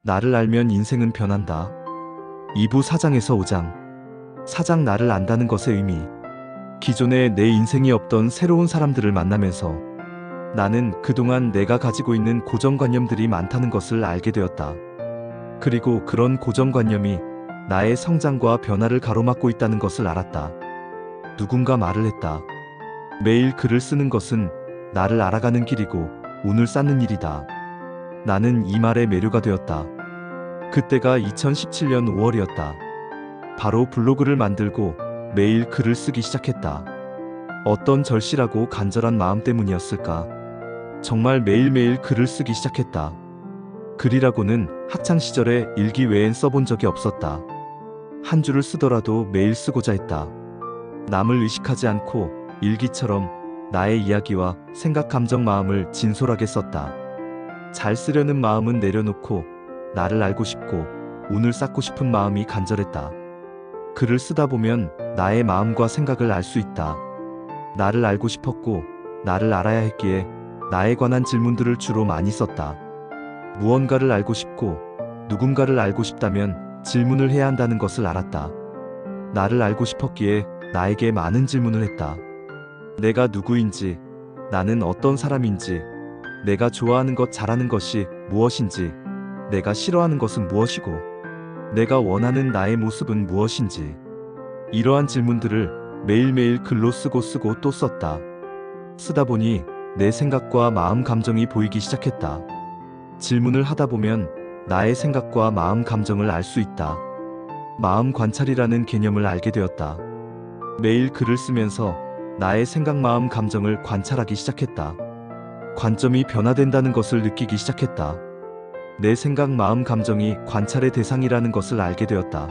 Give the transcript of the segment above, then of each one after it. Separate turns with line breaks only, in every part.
나를 알면 인생은 변한다. 2부 4장에서 5장. 4장 나를 안다는 것의 의미. 기존에 내 인생이 없던 새로운 사람들을 만나면서 나는 그동안 내가 가지고 있는 고정관념들이 많다는 것을 알게 되었다. 그리고 그런 고정관념이 나의 성장과 변화를 가로막고 있다는 것을 알았다. 누군가 말을 했다. 매일 글을 쓰는 것은 나를 알아가는 길이고 운을 쌓는 일이다. 나는 이 말에 매료가 되었다. 그때가 2017년 5월이었다. 바로 블로그를 만들고 매일 글을 쓰기 시작했다. 어떤 절실하고 간절한 마음 때문이었을까? 정말 매일매일 글을 쓰기 시작했다. 글이라고는 학창시절에 일기 외엔 써본 적이 없었다. 한 줄을 쓰더라도 매일 쓰고자 했다. 남을 의식하지 않고 일기처럼 나의 이야기와 생각, 감정, 마음을 진솔하게 썼다. 잘 쓰려는 마음은 내려놓고 나를 알고 싶고 운을 쌓고 싶은 마음이 간절했다. 글을 쓰다 보면 나의 마음과 생각을 알 수 있다. 나를 알고 싶었고 나를 알아야 했기에 나에 관한 질문들을 주로 많이 썼다. 무언가를 알고 싶고 누군가를 알고 싶다면 질문을 해야 한다는 것을 알았다. 나를 알고 싶었기에 나에게 많은 질문을 했다. 내가 누구인지, 나는 어떤 사람인지, 내가 좋아하는 것, 잘하는 것이 무엇인지, 내가 싫어하는 것은 무엇이고, 내가 원하는 나의 모습은 무엇인지. 이러한 질문들을 매일매일 글로 쓰고 또 썼다. 쓰다 보니 내 생각과 마음, 감정이 보이기 시작했다. 질문을 하다 보면 나의 생각과 마음, 감정을 알 수 있다. 마음 관찰이라는 개념을 알게 되었다. 매일 글을 쓰면서 나의 생각, 마음, 감정을 관찰하기 시작했다. 관점이 변화된다는 것을 느끼기 시작했다. 내 생각, 마음, 감정이 관찰의 대상이라는 것을 알게 되었다.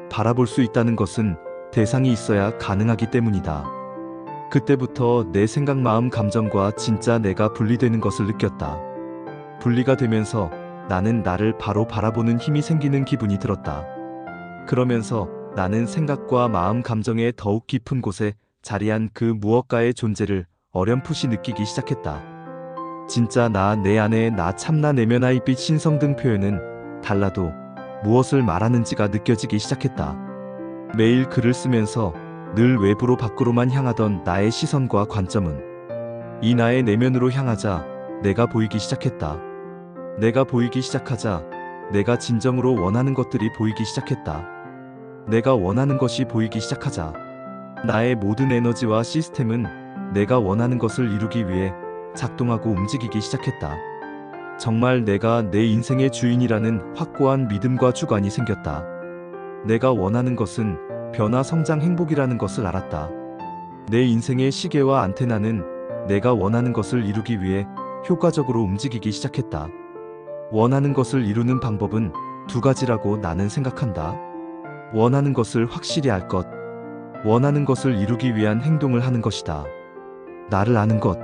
바라볼 수 있다는 것은 대상이 있어야 가능하기 때문이다. 그때부터 내 생각, 마음, 감정과 진짜 내가 분리되는 것을 느꼈다. 분리가 되면서 나는 나를 바로 바라보는 힘이 생기는 기분이 들었다. 그러면서 나는 생각과 마음, 감정의 더욱 깊은 곳에 자리한 그 무엇가의 존재를 어렴풋이 느끼기 시작했다. 진짜 나, 내 안에 나, 참나, 내면, 아이빛, 신성 등 표현은 달라도 무엇을 말하는지가 느껴지기 시작했다. 매일 글을 쓰면서 늘 외부로 밖으로만 향하던 나의 시선과 관점은 이 나의 내면으로 향하자 내가 보이기 시작했다. 내가 보이기 시작하자 내가 진정으로 원하는 것들이 보이기 시작했다. 내가 원하는 것이 보이기 시작하자 나의 모든 에너지와 시스템은 내가 원하는 것을 이루기 위해 작동하고 움직이기 시작했다. 정말 내가 내 인생의 주인이라는 확고한 믿음과 주관이 생겼다. 내가 원하는 것은 변화, 성장, 행복이라는 것을 알았다. 내 인생의 시계와 안테나는 내가 원하는 것을 이루기 위해 효과적으로 움직이기 시작했다. 원하는 것을 이루는 방법은 두 가지라고 나는 생각한다. 원하는 것을 확실히 알 것, 원하는 것을 이루기 위한 행동을 하는 것이다. 나를 아는 것.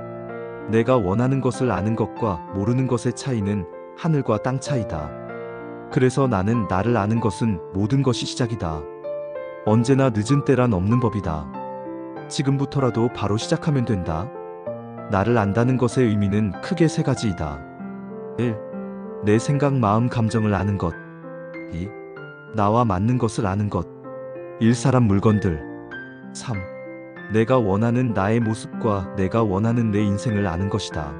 내가 원하는 것을 아는 것과 모르는 것의 차이는 하늘과 땅 차이다. 그래서 나는 나를 아는 것은 모든 것이 시작이다. 언제나 늦은 때란 없는 법이다. 지금부터라도 바로 시작하면 된다. 나를 안다는 것의 의미는 크게 세 가지이다. 1. 내 생각, 마음, 감정을 아는 것. 2. 나와 맞는 것을 아는 것. 1. 사람, 물건들. 3. 내가 원하는 나의 모습과 내가 원하는 내 인생을 아는 것이다.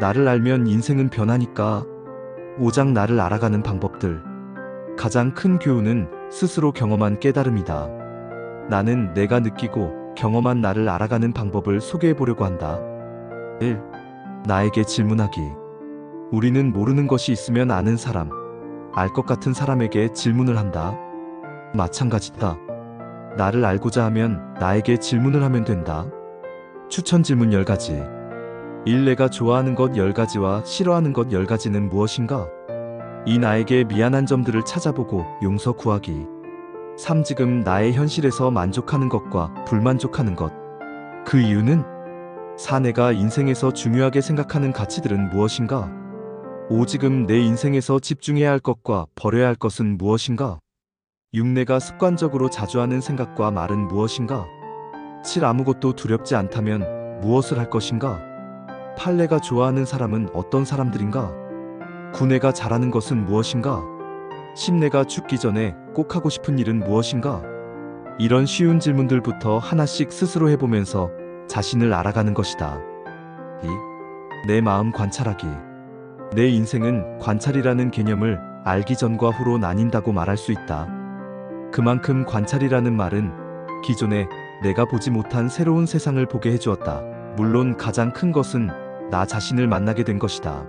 나를 알면 인생은 변하니까. 5장 나를 알아가는 방법들. 가장 큰 교훈은 스스로 경험한 깨달음이다. 나는 내가 느끼고 경험한 나를 알아가는 방법을 소개해 보려고 한다. 1. 나에게 질문하기. 우리는 모르는 것이 있으면 아는 사람, 알 것 같은 사람에게 질문을 한다. 마찬가지다. 나를 알고자 하면 나에게 질문을 하면 된다. 추천 질문 10가지. 1. 내가 좋아하는 것 10가지와 싫어하는 것 10가지는 무엇인가? 2. 나에게 미안한 점들을 찾아보고 용서 구하기. 3. 지금 나의 현실에서 만족하는 것과 불만족하는 것. 그 이유는? 4. 내가 인생에서 중요하게 생각하는 가치들은 무엇인가? 5. 지금 내 인생에서 집중해야 할 것과 버려야 할 것은 무엇인가? 6. 내가 습관적으로 자주 하는 생각과 말은 무엇인가? 7. 아무것도 두렵지 않다면 무엇을 할 것인가? 8. 내가 좋아하는 사람은 어떤 사람들인가? 9내가 잘하는 것은 무엇인가? 10내가 죽기 전에 꼭 하고 싶은 일은 무엇인가? 이런 쉬운 질문들부터 하나씩 스스로 해보면서 자신을 알아가는 것이다. 내 마음 관찰하기. 내 인생은 관찰이라는 개념을 알기 전과 후로 나뉜다고 말할 수 있다. 그만큼 관찰이라는 말은 기존에 내가 보지 못한 새로운 세상을 보게 해주었다. 물론 가장 큰 것은 나 자신을 만나게 된 것이다.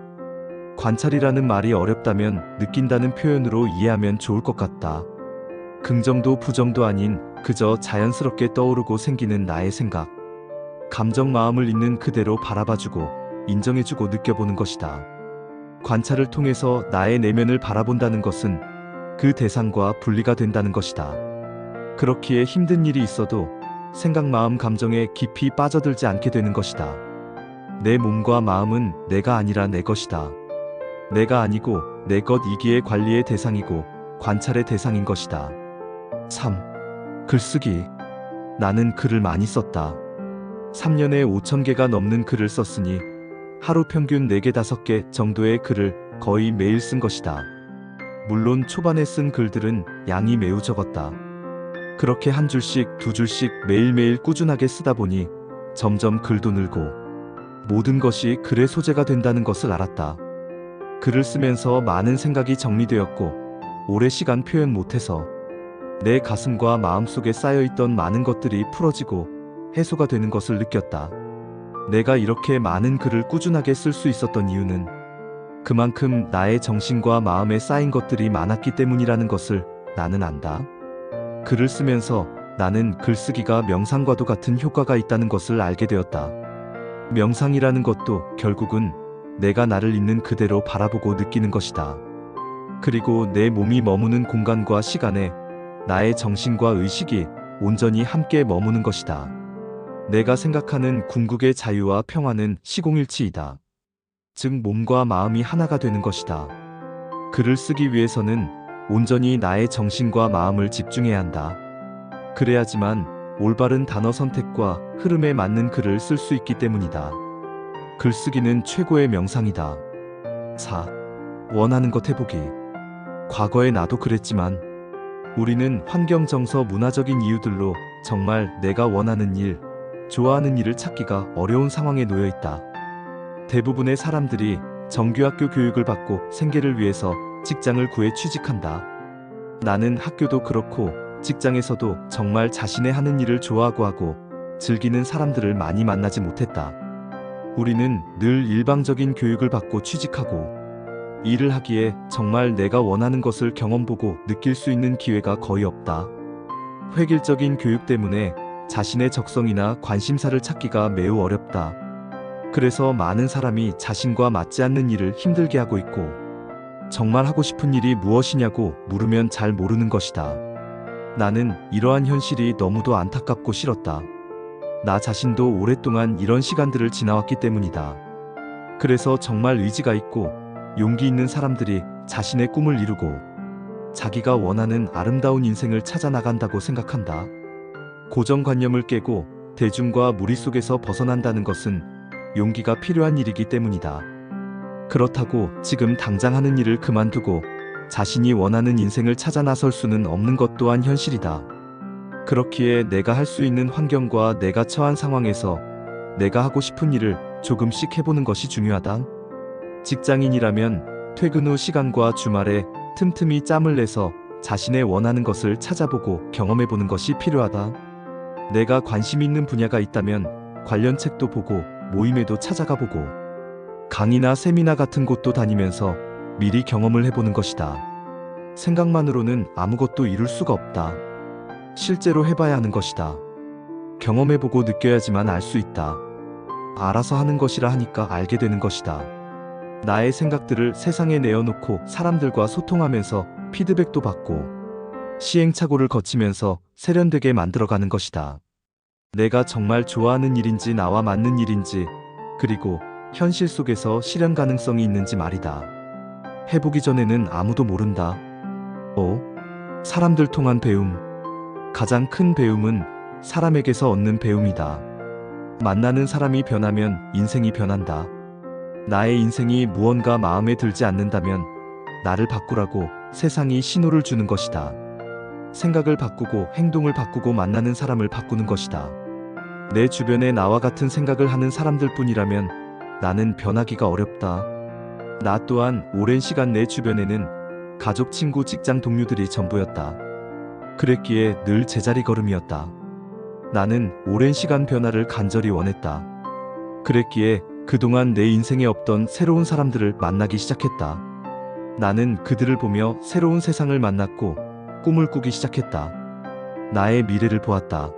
관찰이라는 말이 어렵다면 느낀다는 표현으로 이해하면 좋을 것 같다. 긍정도 부정도 아닌 그저 자연스럽게 떠오르고 생기는 나의 생각, 감정, 마음을 있는 그대로 바라봐주고 인정해주고 느껴보는 것이다. 관찰을 통해서 나의 내면을 바라본다는 것은 그 대상과 분리가 된다는 것이다. 그렇기에 힘든 일이 있어도 생각, 마음, 감정에 깊이 빠져들지 않게 되는 것이다. 내 몸과 마음은 내가 아니라 내 것이다. 내가 아니고 내 것이기에 관리의 대상이고 관찰의 대상인 것이다. 3. 글쓰기. 나는 글을 많이 썼다. 3년에 5,000개가 넘는 글을 썼으니 하루 평균 4개, 5개 정도의 글을 거의 매일 쓴 것이다. 물론 초반에 쓴 글들은 양이 매우 적었다. 그렇게 한 줄씩, 두 줄씩 매일매일 꾸준하게 쓰다 보니 점점 글도 늘고 모든 것이 글의 소재가 된다는 것을 알았다. 글을 쓰면서 많은 생각이 정리되었고 오래 시간 표현 못해서 내 가슴과 마음속에 쌓여있던 많은 것들이 풀어지고 해소가 되는 것을 느꼈다. 내가 이렇게 많은 글을 꾸준하게 쓸 수 있었던 이유는 그만큼 나의 정신과 마음에 쌓인 것들이 많았기 때문이라는 것을 나는 안다. 글을 쓰면서 나는 글쓰기가 명상과도 같은 효과가 있다는 것을 알게 되었다. 명상이라는 것도 결국은 내가 나를 있는 그대로 바라보고 느끼는 것이다. 그리고 내 몸이 머무는 공간과 시간에 나의 정신과 의식이 온전히 함께 머무는 것이다. 내가 생각하는 궁극의 자유와 평화는 시공일치이다. 즉 몸과 마음이 하나가 되는 것이다. 글을 쓰기 위해서는 온전히 나의 정신과 마음을 집중해야 한다. 그래야지만 올바른 단어 선택과 흐름에 맞는 글을 쓸 수 있기 때문이다. 글쓰기는 최고의 명상이다. 4. 원하는 것 해보기. 과거의 나도 그랬지만 우리는 환경, 정서, 문화적인 이유들로 정말 내가 원하는 일, 좋아하는 일을 찾기가 어려운 상황에 놓여 있다. 대부분의 사람들이 정규학교 교육을 받고 생계를 위해서 직장을 구해 취직한다. 나는 학교도 그렇고 직장에서도 정말 자신의 하는 일을 좋아하고 하고 즐기는 사람들을 많이 만나지 못했다. 우리는 늘 일방적인 교육을 받고 취직하고 일을 하기에 정말 내가 원하는 것을 경험보고 느낄 수 있는 기회가 거의 없다. 획일적인 교육 때문에 자신의 적성이나 관심사를 찾기가 매우 어렵다. 그래서 많은 사람이 자신과 맞지 않는 일을 힘들게 하고 있고 정말 하고 싶은 일이 무엇이냐고 물으면 잘 모르는 것이다. 나는 이러한 현실이 너무도 안타깝고 싫었다. 나 자신도 오랫동안 이런 시간들을 지나왔기 때문이다. 그래서 정말 의지가 있고 용기 있는 사람들이 자신의 꿈을 이루고 자기가 원하는 아름다운 인생을 찾아 나간다고 생각한다. 고정관념을 깨고 대중과 무리 속에서 벗어난다는 것은 용기가 필요한 일이기 때문이다. 그렇다고 지금 당장 하는 일을 그만두고 자신이 원하는 인생을 찾아 나설 수는 없는 것 또한 현실이다. 그렇기에 내가 할 수 있는 환경과 내가 처한 상황에서 내가 하고 싶은 일을 조금씩 해보는 것이 중요하다. 직장인이라면 퇴근 후 시간과 주말에 틈틈이 짬을 내서 자신의 원하는 것을 찾아보고 경험해보는 것이 필요하다. 내가 관심 있는 분야가 있다면 관련 책도 보고 모임에도 찾아가 보고 강의나 세미나 같은 곳도 다니면서 미리 경험을 해보는 것이다. 생각만으로는 아무것도 이룰 수가 없다. 실제로 해봐야 하는 것이다. 경험해보고 느껴야지만 알 수 있다. 알아서 하는 것이라 하니까 알게 되는 것이다. 나의 생각들을 세상에 내어놓고 사람들과 소통하면서 피드백도 받고 시행착오를 거치면서 세련되게 만들어가는 것이다. 내가 정말 좋아하는 일인지 나와 맞는 일인지 그리고 현실 속에서 실현 가능성이 있는지 말이다. 해보기 전에는 아무도 모른다. 사람들 통한 배움. 가장 큰 배움은 사람에게서 얻는 배움이다. 만나는 사람이 변하면 인생이 변한다. 나의 인생이 무언가 마음에 들지 않는다면 나를 바꾸라고 세상이 신호를 주는 것이다. 생각을 바꾸고 행동을 바꾸고 만나는 사람을 바꾸는 것이다. 내 주변에 나와 같은 생각을 하는 사람들 뿐이라면 나는 변하기가 어렵다. 나 또한 오랜 시간 내 주변에는 가족, 친구, 직장 동료들이 전부였다. 그랬기에 늘 제자리 걸음이었다. 나는 오랜 시간 변화를 간절히 원했다. 그랬기에 그동안 내 인생에 없던 새로운 사람들을 만나기 시작했다. 나는 그들을 보며 새로운 세상을 만났고 꿈을 꾸기 시작했다. 나의 미래를 보았다.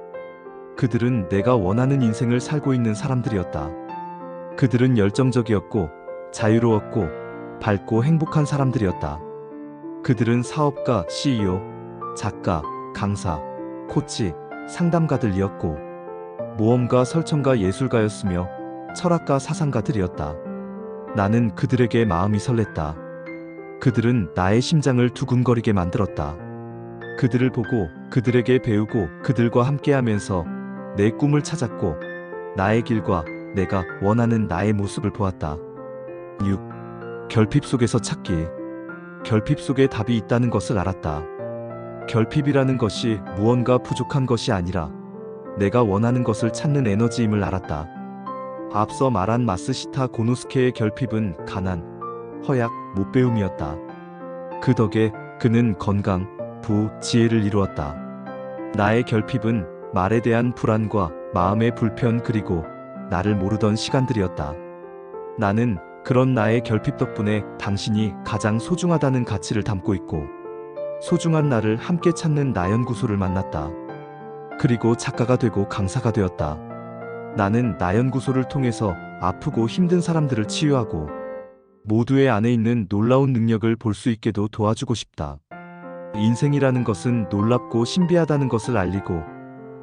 그들은 내가 원하는 인생을 살고 있는 사람들이었다. 그들은 열정적이었고 자유로웠고 밝고 행복한 사람들이었다. 그들은 사업가, CEO, 작가, 강사, 코치, 상담가들이었고 모험가, 설정가, 예술가였으며 철학가, 사상가들이었다. 나는 그들에게 마음이 설렜다. 그들은 나의 심장을 두근거리게 만들었다. 그들을 보고 그들에게 배우고 그들과 함께하면서 내 꿈을 찾았고 나의 길과 내가 원하는 나의 모습을 보았다. 6. 결핍 속에서 찾기. 결핍 속에 답이 있다는 것을 알았다. 결핍이라는 것이 무언가 부족한 것이 아니라 내가 원하는 것을 찾는 에너지임을 알았다. 앞서 말한 마스시타 고노스케의 결핍은 가난, 허약, 못배움이었다. 그 덕에 그는 건강, 부, 지혜를 이루었다. 나의 결핍은 말에 대한 불안과 마음의 불편 그리고 나를 모르던 시간들이었다. 나는 그런 나의 결핍 덕분에 당신이 가장 소중하다는 가치를 담고 있고 소중한 나를 함께 찾는 나연구소를 만났다. 그리고 작가가 되고 강사가 되었다. 나는 나연구소를 통해서 아프고 힘든 사람들을 치유하고 모두의 안에 있는 놀라운 능력을 볼 수 있게도 도와주고 싶다. 인생이라는 것은 놀랍고 신비하다는 것을 알리고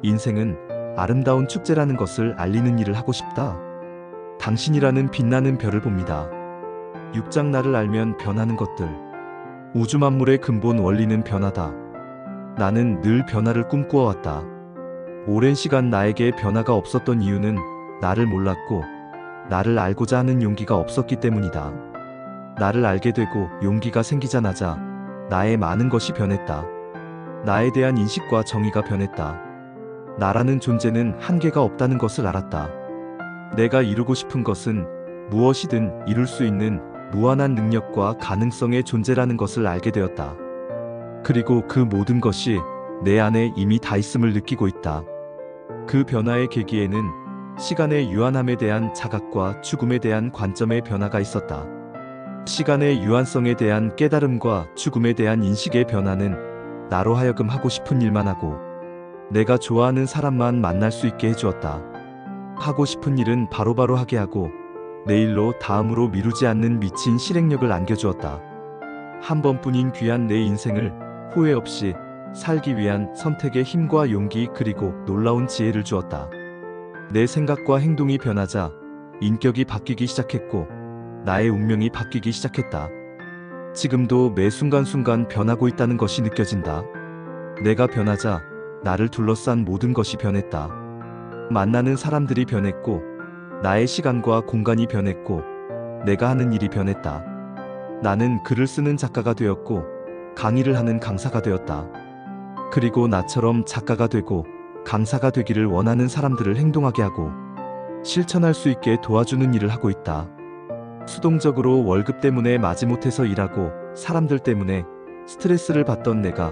인생은 아름다운 축제라는 것을 알리는 일을 하고 싶다. 당신이라는 빛나는 별을 봅니다. 6장 나를 알면 변하는 것들. 우주 만물의 근본 원리는 변화다. 나는 늘 변화를 꿈꾸어왔다. 오랜 시간 나에게 변화가 없었던 이유는 나를 몰랐고 나를 알고자 하는 용기가 없었기 때문이다. 나를 알게 되고 용기가 생기자마자 나의 많은 것이 변했다. 나에 대한 인식과 정의가 변했다. 나라는 존재는 한계가 없다는 것을 알았다. 내가 이루고 싶은 것은 무엇이든 이룰 수 있는 무한한 능력과 가능성의 존재라는 것을 알게 되었다. 그리고 그 모든 것이 내 안에 이미 다 있음을 느끼고 있다. 그 변화의 계기에는 시간의 유한함에 대한 자각과 죽음에 대한 관점의 변화가 있었다. 시간의 유한성에 대한 깨달음과 죽음에 대한 인식의 변화는 나로 하여금 하고 싶은 일만 하고 내가 좋아하는 사람만 만날 수 있게 해주었다. 하고 싶은 일은 바로바로 하게 하고 내일로 다음으로 미루지 않는 미친 실행력을 안겨주었다. 한 번뿐인 귀한 내 인생을 후회 없이 살기 위한 선택의 힘과 용기 그리고 놀라운 지혜를 주었다. 내 생각과 행동이 변하자 인격이 바뀌기 시작했고 나의 운명이 바뀌기 시작했다. 지금도 매 순간순간 변하고 있다는 것이 느껴진다. 내가 변하자 나를 둘러싼 모든 것이 변했다. 만나는 사람들이 변했고 나의 시간과 공간이 변했고 내가 하는 일이 변했다. 나는 글을 쓰는 작가가 되었고 강의를 하는 강사가 되었다. 그리고 나처럼 작가가 되고 강사가 되기를 원하는 사람들을 행동하게 하고 실천할 수 있게 도와주는 일을 하고 있다. 수동적으로 월급 때문에 마지못해서 일하고 사람들 때문에 스트레스를 받던 내가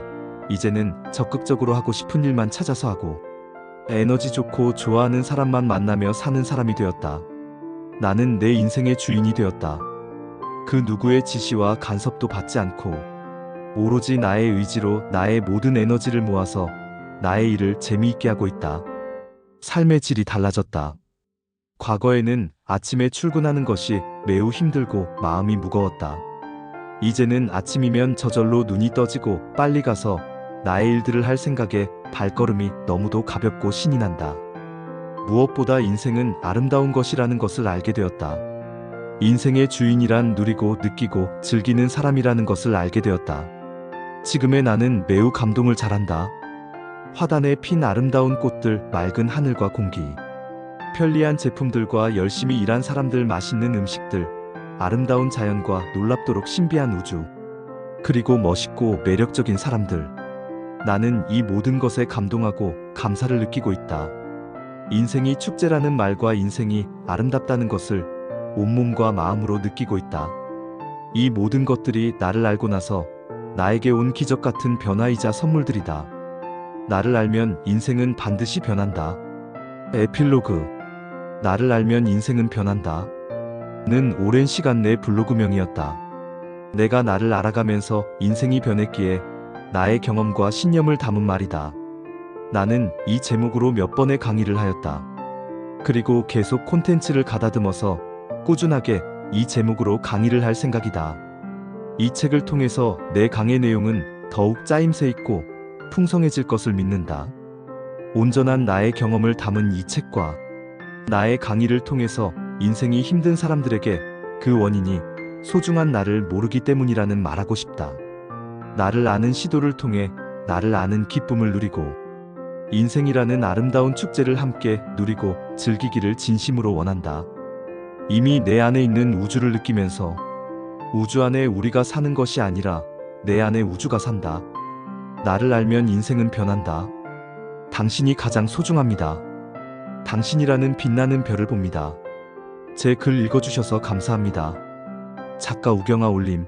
이제는 적극적으로 하고 싶은 일만 찾아서 하고 에너지 좋고 좋아하는 사람만 만나며 사는 사람이 되었다. 나는 내 인생의 주인이 되었다. 그 누구의 지시와 간섭도 받지 않고 오로지 나의 의지로 나의 모든 에너지를 모아서 나의 일을 재미있게 하고 있다. 삶의 질이 달라졌다. 과거에는 아침에 출근하는 것이 매우 힘들고 마음이 무거웠다. 이제는 아침이면 저절로 눈이 떠지고 빨리 가서 나의 일들을 할 생각에 발걸음이 너무도 가볍고 신이 난다. 무엇보다 인생은 아름다운 것이라는 것을 알게 되었다. 인생의 주인이란 누리고 느끼고 즐기는 사람이라는 것을 알게 되었다. 지금의 나는 매우 감동을 잘한다. 화단에 핀 아름다운 꽃들, 맑은 하늘과 공기, 편리한 제품들과 열심히 일한 사람들, 맛있는 음식들, 아름다운 자연과 놀랍도록 신비한 우주, 그리고 멋있고 매력적인 사람들. 나는 이 모든 것에 감동하고 감사를 느끼고 있다. 인생이 축제라는 말과 인생이 아름답다는 것을 온몸과 마음으로 느끼고 있다. 이 모든 것들이 나를 알고 나서 나에게 온 기적 같은 변화이자 선물들이다. 나를 알면 인생은 반드시 변한다. 에필로그. 나를 알면 인생은 변한다. 는 오랜 시간 내 블로그명이었다. 내가 나를 알아가면서 인생이 변했기에 나의 경험과 신념을 담은 말이다. 나는 이 제목으로 몇 번의 강의를 하였다. 그리고 계속 콘텐츠를 가다듬어서 꾸준하게 이 제목으로 강의를 할 생각이다. 이 책을 통해서 내 강의 내용은 더욱 짜임새 있고 풍성해질 것을 믿는다. 온전한 나의 경험을 담은 이 책과 나의 강의를 통해서 인생이 힘든 사람들에게 그 원인이 소중한 나를 모르기 때문이라는 말하고 싶다. 나를 아는 시도를 통해 나를 아는 기쁨을 누리고 인생이라는 아름다운 축제를 함께 누리고 즐기기를 진심으로 원한다. 이미 내 안에 있는 우주를 느끼면서 우주 안에 우리가 사는 것이 아니라 내 안에 우주가 산다. 나를 알면 인생은 변한다. 당신이 가장 소중합니다. 당신이라는 빛나는 별을 봅니다. 제 글 읽어주셔서 감사합니다. 작가 우경아 올림.